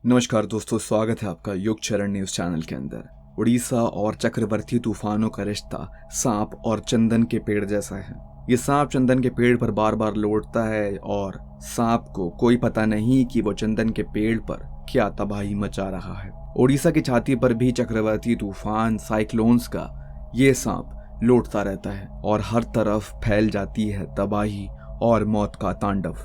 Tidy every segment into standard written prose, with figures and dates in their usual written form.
नमस्कार दोस्तों, स्वागत है आपका युग चरण न्यूज चैनल के अंदर। उड़ीसा और चक्रवर्ती तूफानों का रिश्ता सांप और चंदन के पेड़ जैसा है। ये सांप चंदन के पेड़ पर बार बार लौटता है और सांप को कोई पता नहीं कि वो चंदन के पेड़ पर क्या तबाही मचा रहा है। उड़ीसा की छाती पर भी चक्रवर्ती तूफान साइक्लोन्स का ये सांप लौटता रहता है और हर तरफ फैल जाती है तबाही और मौत का तांडव।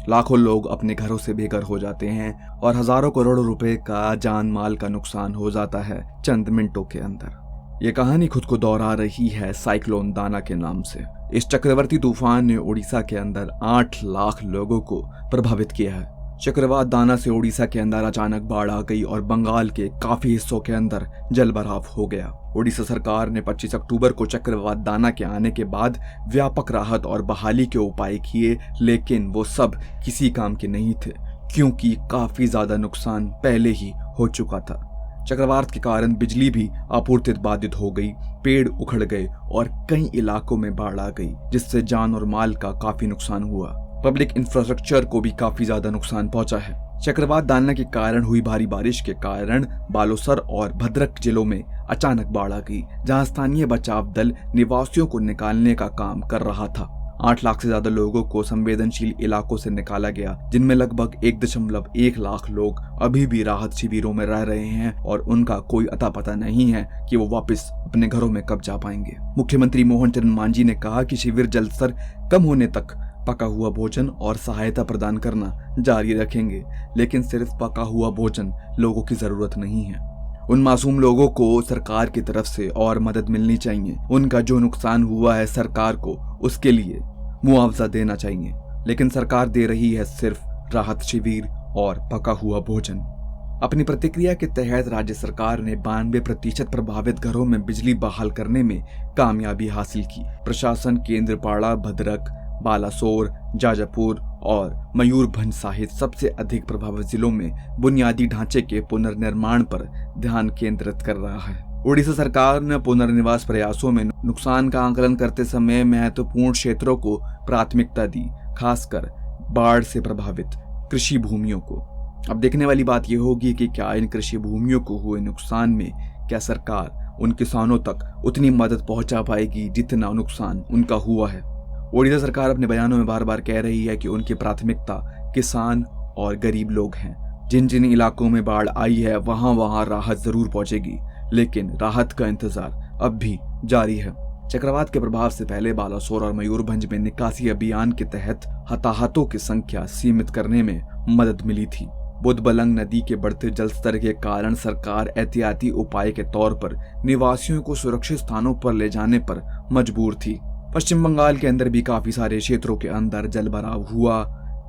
लाखों लोग अपने घरों से बेघर हो जाते हैं और हजारों करोड़ों रुपए का जान माल का नुकसान हो जाता है चंद मिनटों के अंदर। ये कहानी खुद को दोहरा रही है साइक्लोन दाना के नाम से। इस चक्रवर्ती तूफान ने उड़ीसा के अंदर 8 लाख लोगों को प्रभावित किया है। चक्रवात दाना से उड़ीसा के अंदर अचानक बाढ़ आ गई और बंगाल के काफी हिस्सों के अंदर जलभराव हो गया। उड़ीसा सरकार ने 25 अक्टूबर को चक्रवात दाना के आने के बाद व्यापक राहत और बहाली के उपाय किए, लेकिन वो सब किसी काम के नहीं थे क्योंकि काफी ज्यादा नुकसान पहले ही हो चुका था। चक्रवात के कारण बिजली भी आपूर्ति बाधित हो गई, पेड़ उखड़ गए और कई इलाकों में बाढ़ आ गई, जिससे जान और माल का काफी नुकसान हुआ। पब्लिक इंफ्रास्ट्रक्चर को भी काफी ज्यादा नुकसान पहुंचा है। चक्रवात दाना के कारण हुई भारी बारिश के कारण बालेश्वर और भद्रक जिलों में अचानक बाढ़ आ गई, जहां स्थानीय बचाव दल निवासियों को निकालने का काम कर रहा था। 8 लाख से ज्यादा लोगों को संवेदनशील इलाकों से निकाला गया, जिनमें लगभग 1.1 लाख लोग अभी भी राहत शिविरों में रह रहे हैं और उनका कोई अता पता नहीं है कि वो वापस अपने घरों में कब जा पाएंगे। मुख्यमंत्री मोहन चरण मांझी ने कहा कि शिविर जल स्तर कम होने तक पका हुआ भोजन और सहायता प्रदान करना जारी रखेंगे, लेकिन सिर्फ पका हुआ भोजन लोगों की जरूरत नहीं है। उन मासूम लोगों को सरकार की तरफ से और मदद मिलनी चाहिए। उनका जो नुकसान हुआ है सरकार को उसके लिए मुआवजा देना चाहिए, लेकिन सरकार दे रही है सिर्फ राहत शिविर और पका हुआ भोजन। अपनी प्रतिक्रिया के तहत राज्य सरकार ने 92% प्रभावित घरों में बिजली बहाल करने में कामयाबी हासिल की। प्रशासन केंद्रपाड़ा, भद्रक, बालासोर, जाजपुर और मयूरभंज सहित सबसे अधिक प्रभावित जिलों में बुनियादी ढांचे के पुनर्निर्माण पर ध्यान केंद्रित कर रहा है। उड़ीसा सरकार ने पुनर्निवास प्रयासों में नुकसान का आंकलन करते समय महत्वपूर्ण क्षेत्रों को प्राथमिकता दी, खासकर बाढ़ से प्रभावित कृषि भूमियों को। अब देखने वाली बात यह होगी कि क्या इन कृषि भूमियों को हुए नुकसान में क्या सरकार उन किसानों तक उतनी मदद पहुंचा पाएगी जितना नुकसान उनका हुआ है। उड़ीसा सरकार अपने बयानों में बार बार कह रही है कि उनकी प्राथमिकता किसान और गरीब लोग हैं। जिन जिन इलाकों में बाढ़ आई है वहां राहत जरूर पहुंचेगी, लेकिन राहत का इंतजार अब भी जारी है। चक्रवात के प्रभाव से पहले बालासोर और मयूरभंज में निकासी अभियान के तहत हताहतों की संख्या सीमित करने में मदद मिली थी। बुधबलंग नदी के बढ़ते जल स्तर के कारण सरकार एहतियाती उपाय के तौर पर निवासियों को सुरक्षित स्थानों पर ले जाने पर मजबूर थी। पश्चिम बंगाल के अंदर भी काफी सारे क्षेत्रों के अंदर जलभराव हुआ।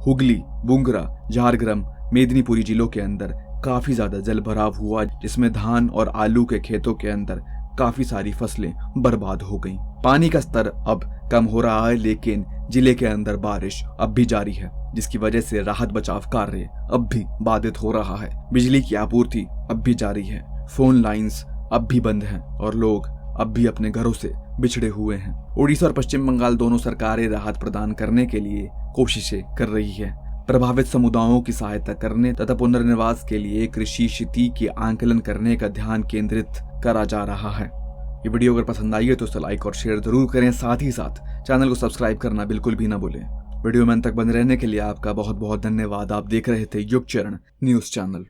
हुगली, बुंगरा, झारग्राम, मेदिनीपुरी जिलों के अंदर काफी ज्यादा जलभराव हुआ, जिसमें धान और आलू के खेतों के अंदर काफी सारी फसलें बर्बाद हो गईं। पानी का स्तर अब कम हो रहा है, लेकिन जिले के अंदर बारिश अब भी जारी है, जिसकी वजह से राहत बचाव कार्य अब भी बाधित हो रहा है। बिजली की आपूर्ति अब भी जारी है, फोन लाइंस अब भी बंद हैं और लोग अब भी अपने घरों से बिछड़े हुए हैं। उड़ीसा और पश्चिम बंगाल दोनों सरकारें राहत प्रदान करने के लिए कोशिशें कर रही है। प्रभावित समुदायों की सहायता करने तथा पुनर्निवास के लिए कृषि क्षति के आंकलन करने का ध्यान केंद्रित करा जा रहा है। ये वीडियो अगर पसंद आई है तो उसे लाइक और शेयर जरूर करें, साथ ही साथ चैनल को सब्सक्राइब करना बिल्कुल भी ना भूलें। वीडियो में अंत तक बने रहने के लिए आपका बहुत बहुत धन्यवाद। आप देख रहे थे युग चरण न्यूज चैनल।